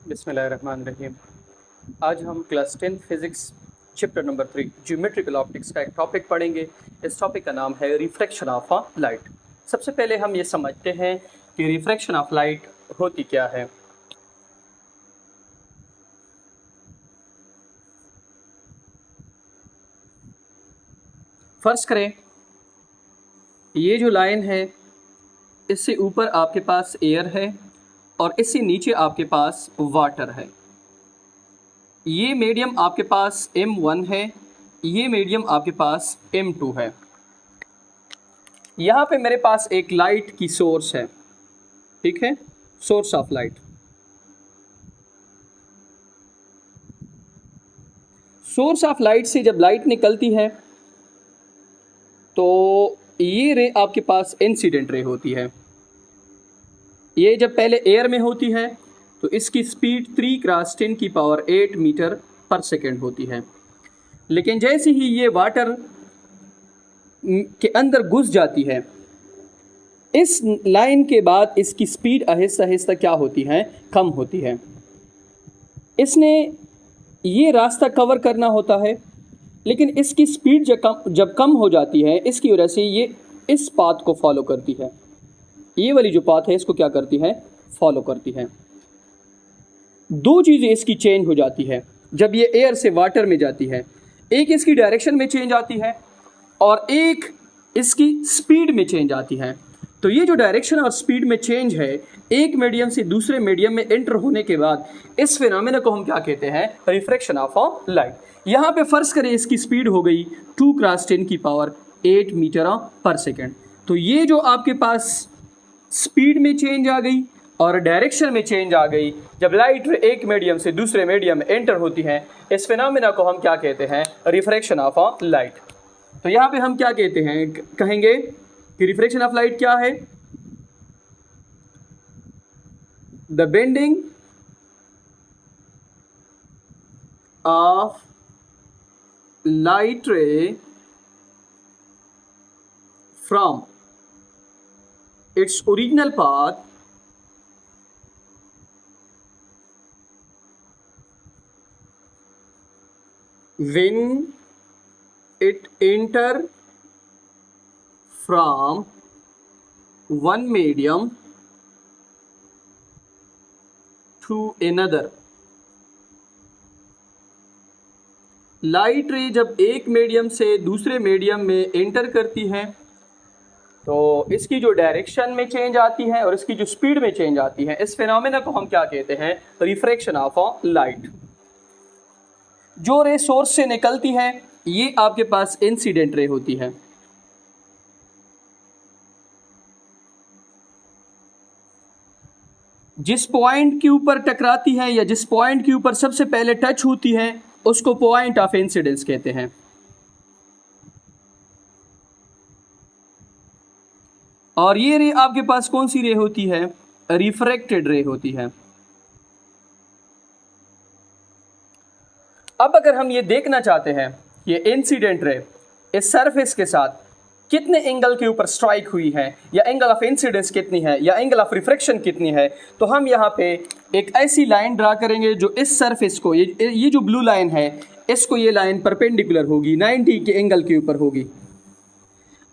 बिस्मिल्लाहिर्रहमानिर्रहीम। आज हम class 10 physics chapter number 3 geometrical optics का एक टॉपिक पढ़ेंगे। इस टॉपिक का नाम है रिफ्रैक्शन ऑफ अ लाइट। सबसे पहले हम ये समझते हैं कि रिफ्रैक्शन ऑफ लाइट होती क्या है। फर्ज करें ये जो लाइन है इससे ऊपर आपके पास एयर है और इससे नीचे आपके पास वाटर है। ये मीडियम आपके पास M1 है, ये मीडियम आपके पास M2 है। यहाँ पे मेरे पास एक लाइट की सोर्स है, ठीक है, source of light. Source of light से जब लाइट निकलती है तो ये रे आपके पास इंसिडेंट रे होती है। ये जब पहले एयर में होती है तो इसकी स्पीड 3×10⁸ मीटर पर सेकेंड होती है। लेकिन जैसे ही ये वाटर के अंदर घुस जाती है, इस लाइन के बाद इसकी स्पीड आहिस्ता आहिस्ता क्या होती है, कम होती है। इसने ये रास्ता कवर करना होता है, लेकिन इसकी स्पीड जब कम हो जाती है, इसकी वजह से ये इस पाथ को फॉलो करती है। ये वाली जो पाथ है इसको क्या करती है, फॉलो करती है। दो चीज़ें इसकी चेंज हो जाती है जब ये एयर से वाटर में जाती है। एक इसकी डायरेक्शन में चेंज आती है और एक इसकी स्पीड में चेंज आती है। तो ये जो डायरेक्शन और स्पीड में चेंज है, एक मीडियम से दूसरे मीडियम में एंटर होने के बाद, इस फिनोमेना को हम क्या कहते हैं, रिफ्रैक्शन ऑफ अ लाइट। यहाँ पे फर्ज करें इसकी स्पीड हो गई 2×10⁸ मीटर पर सेकेंड। तो ये जो आपके पास स्पीड में चेंज आ गई और डायरेक्शन में चेंज आ गई, जब लाइट एक मीडियम से दूसरे मीडियम में एंटर होती है, इस फिनोमेना को हम क्या कहते हैं, रिफ्रैक्शन ऑफ अ लाइट। तो यहाँ पे हम क्या कहते हैं, कहेंगे कि रिफ्रैक्शन ऑफ लाइट क्या है, द बेंडिंग ऑफ लाइट रे from its original path when it enter from one medium to another। Light रे जब एक मीडियम से दूसरे मीडियम में एंटर करती है तो इसकी जो डायरेक्शन में चेंज आती है और इसकी जो स्पीड में चेंज आती है, इस फिनोमेना को हम क्या कहते हैं, रिफ्रैक्शन ऑफ अ लाइट। जो रे सोर्स से निकलती है ये आपके पास इंसिडेंट रे होती है। जिस पॉइंट के ऊपर टकराती है या जिस पॉइंट के ऊपर सबसे पहले टच होती है उसको पॉइंट ऑफ इंसिडेंस कहते हैं। और ये रे आपके पास कौन सी रे होती है, रिफ्रैक्टेड रे होती है। अब अगर हम ये देखना चाहते हैं ये इंसिडेंट रे इस सरफेस के साथ कितने एंगल के ऊपर स्ट्राइक हुई है, या एंगल ऑफ इंसिडेंस कितनी है, या एंगल ऑफ रिफ्रैक्शन कितनी है, तो हम यहाँ पे एक ऐसी लाइन ड्रा करेंगे जो इस सरफेस को, ये जो ब्लू लाइन है, इसको ये लाइन परपेंडिकुलर होगी, 90 के एंगल के ऊपर होगी।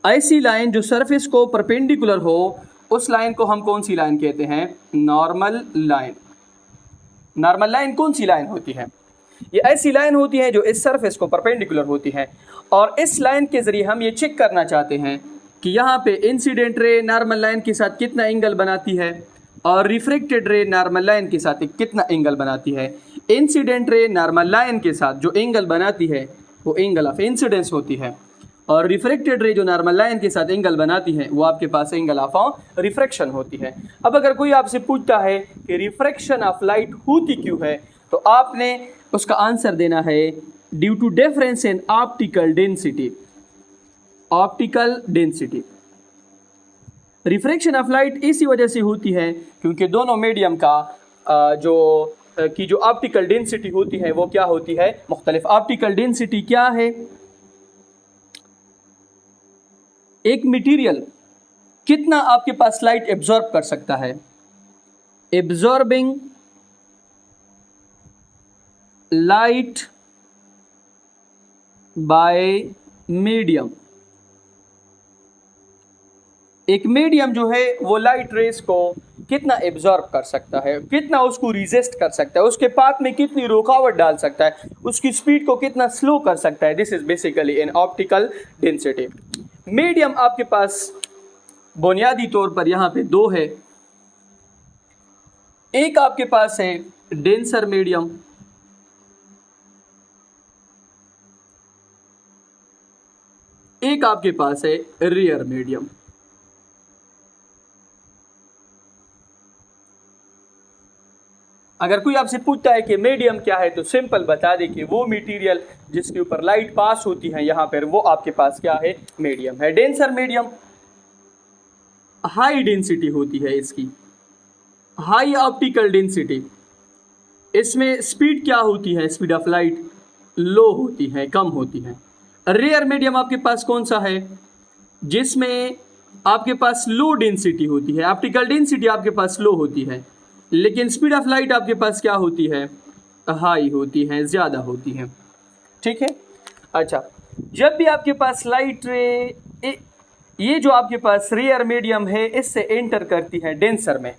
ऐसी लाइन जो सरफेस को परपेंडिकुलर हो, उस लाइन को हम कौन सी लाइन कहते हैं, नॉर्मल लाइन। नॉर्मल लाइन कौन सी लाइन होती है, ये ऐसी लाइन होती है जो इस सरफेस को परपेंडिकुलर होती है। और इस लाइन के जरिए हम ये चेक करना चाहते हैं कि यहाँ पे इंसिडेंट रे नॉर्मल लाइन के साथ कितना एंगल बनाती है और रिफ्रैक्टेड रे नॉर्मल लाइन के साथ कितना एंगल बनाती है। इंसिडेंट रे नॉर्मल लाइन के साथ जो एंगल बनाती है वो एंगल ऑफ इंसिडेंस होती है, और रिफ्रैक्टेड रे जो नॉर्मल लाइन के साथ एंगल बनाती है वो आपके पास एंगल ऑफ रिफ्रैक्शन होती है। अब अगर कोई आपसे पूछता है कि रिफ्रैक्शन ऑफ लाइट होती क्यों है, तो आपने उसका आंसर देना है due to difference in optical density. Optical density, refraction of light इसी वजह से होती है क्योंकि दोनों मीडियम का जो ऑप्टिकल डेंसिटी होती है वो क्या होती है, मुख्तलिफ। ऑप्टिकल डेंसिटी क्या है, एक मटेरियल कितना आपके पास लाइट एब्जॉर्ब कर सकता है, एब्जॉर्बिंग लाइट बाय मीडियम। एक मीडियम जो है वो लाइट रेस को कितना एब्जॉर्ब कर सकता है, कितना उसको रिजिस्ट कर सकता है, उसके पाथ में कितनी रुकावट डाल सकता है, उसकी स्पीड को कितना स्लो कर सकता है। This is basically an optical density. Medium आपके पास बुनियादी तौर पर यहां पे दो है। एक आपके पास है डेंसर मीडियम, एक आपके पास है रेयर मीडियम। अगर कोई आपसे पूछता है कि मीडियम क्या है तो सिंपल बता दे कि वो मटेरियल जिसके ऊपर लाइट पास होती है यहां पर, वो आपके पास क्या है, मीडियम है। डेंसर मीडियम हाई डेंसिटी होती है, इसकी हाई ऑप्टिकल डेंसिटी। इसमें स्पीड क्या होती है, स्पीड ऑफ लाइट लो होती है, कम होती है। रेयर मीडियम आपके पास कौन सा है, जिसमें आपके पास लो डेंसिटी होती है, ऑप्टिकल डेंसिटी आपके पास लो होती है, लेकिन स्पीड ऑफ लाइट आपके पास क्या होती है, हाई होती है, ज़्यादा होती है। ठीक है। अच्छा, जब भी आपके पास लाइट रे ये जो आपके पास रेयर मीडियम है इससे एंटर करती है डेंसर में,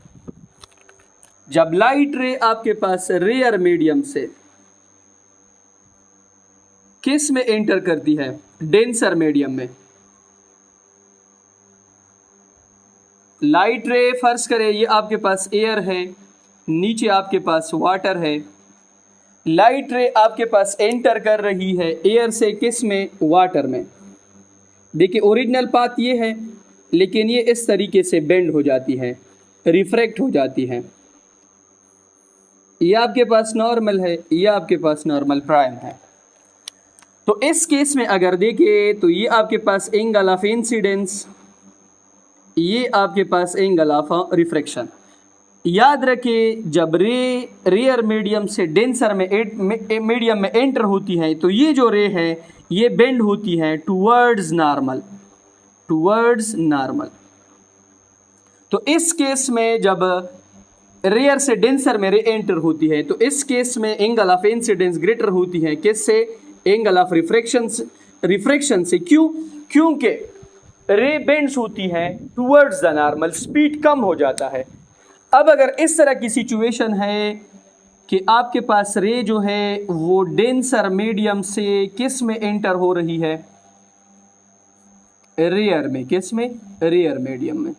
जब लाइट रे आपके पास रेयर मीडियम से किस में एंटर करती है, डेंसर मीडियम में। लाइट रे फर्ज करें ये आपके पास एयर है, नीचे आपके पास वाटर है। लाइट रे आपके पास एंटर कर रही है एयर से किस में, वाटर में। देखिए ओरिजिनल पाथ ये है, लेकिन ये इस तरीके से बेंड हो जाती है, रिफ्रैक्ट हो जाती है। ये आपके पास नॉर्मल है, ये आपके पास नॉर्मल प्राइम है। तो इस केस में अगर देखें तो ये आपके पास एंगल ऑफ इंसिडेंस, ये आपके पास एंगल ऑफ रिफ्रैक्शन। याद रखें जब रेयर मीडियम से डेंसर में मीडियम में एंटर होती है तो ये जो रे है ये बेंड होती है टुवर्ड्स नॉर्मल, टुवर्ड्स नॉर्मल। तो इस केस में जब रेयर से डेंसर में रे एंटर होती है तो इस केस में एंगल ऑफ इंसिडेंस ग्रेटर होती है किससे, एंगल ऑफ रिफ्रैक्शन से। क्यों, क्योंकि रे बेंड्स होती है टुवर्ड्स द नॉर्मल, स्पीड कम हो जाता है। अब अगर इस तरह की सिचुएशन है कि आपके पास रे जो है वो डेंसर मीडियम से किस में एंटर हो रही है, रेयर में, किस में, रेयर मीडियम में।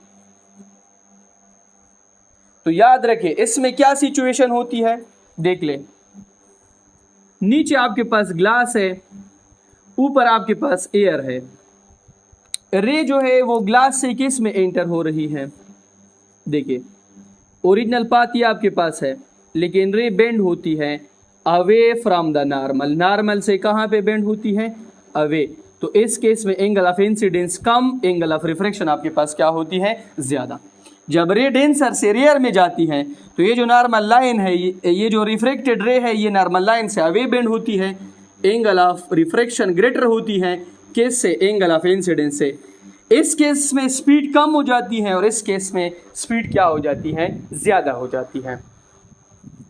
तो याद रखें इसमें क्या सिचुएशन होती है, देख ले। नीचे आपके पास ग्लास है, ऊपर आपके पास एयर है। रे जो है वो ग्लास से किस में एंटर हो रही है, देखिए ओरिजिनल पाथ ये आपके पास है, लेकिन रे बेंड होती है away from the normal. Normal से कहाँ पे बेंड होती है, अवे। तो इस केस में angle of incidence come, angle of refraction आपके पास क्या होती है, ज़्यादा। जब रे डेंसर से रेयर में जाती है तो ये जो नॉर्मल लाइन है, ये जो रिफ्रैक्टेड रे है, ये नॉर्मल लाइन से अवे बेंड होती है, एंगल ऑफ रिफ्रैक्शन ग्रेटर होती है किस से, एंगल ऑफ इंसिडेंस से। इस केस में स्पीड कम हो जाती है और इस केस में स्पीड क्या हो जाती है, ज़्यादा हो जाती है।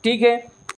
ठीक है।